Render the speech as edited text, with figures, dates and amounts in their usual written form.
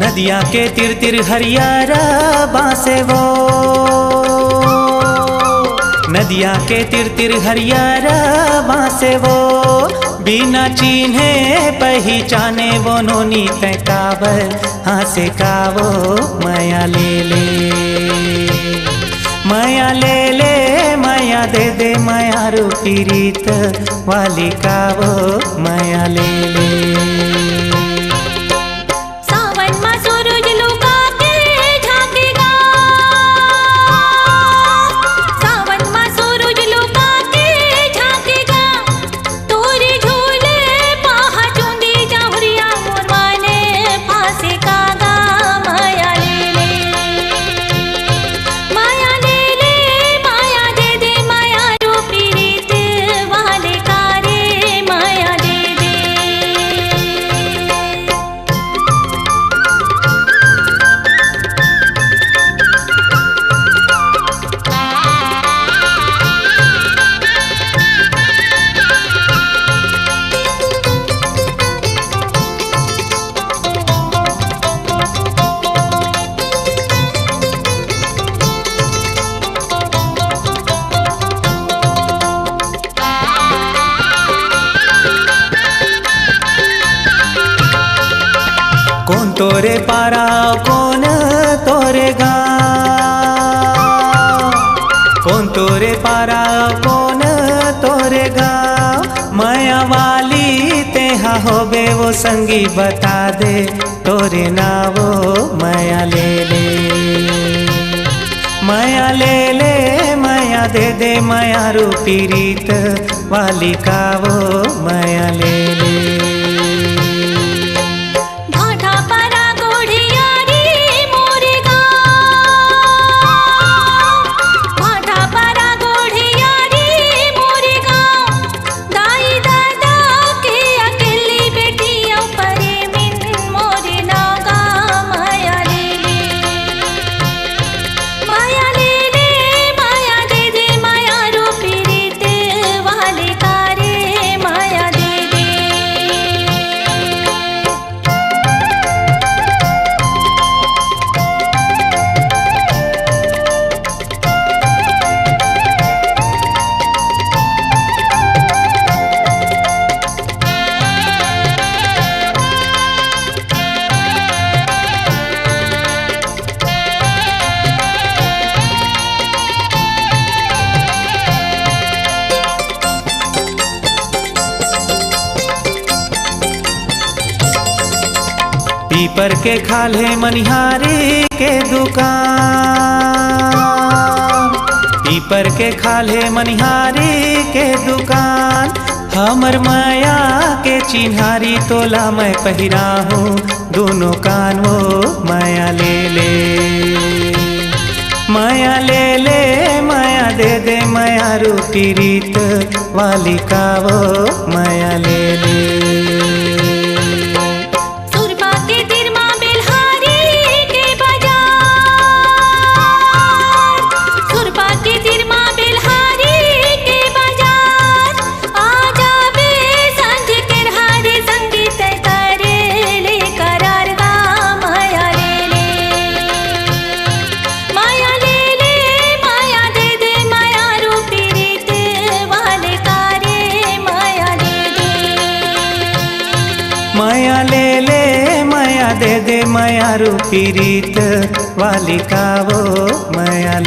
नदिया के तिर तिर हरियारा बासे वो, नदिया के तिर तिर हरियारा बासे वो, बिना चिन्हे पहचाने वो नोनी तकावर हासे कावो माया ले ले, माया ले ले माया दे दे माया रूपी रीत वाली कावो माया ले ले। कौन तोरे पारा कौन तोरे गाँव, कौन तोरे पारा कौन तोरे गाँव, माया वाली तेहा होबे वो संगी बता दे तोरे नावो माया ले ले, माया ले ले माया दे दे माया रूपी रीत वाली कावो माया ले ले। पीपर के खाले मनिहारी के दुकान, पीपर के खाले मनिहारी के दुकान, हमर माया के चिन्हारी तोला मैं पहिरा हूँ दोनों कान वो माया ले ले, माया ले ले माया दे दे माया रूपी रीत वाली कावो माया ले ले। माया ले ले माया दे दे माया रूपी रीत वाली कावो माया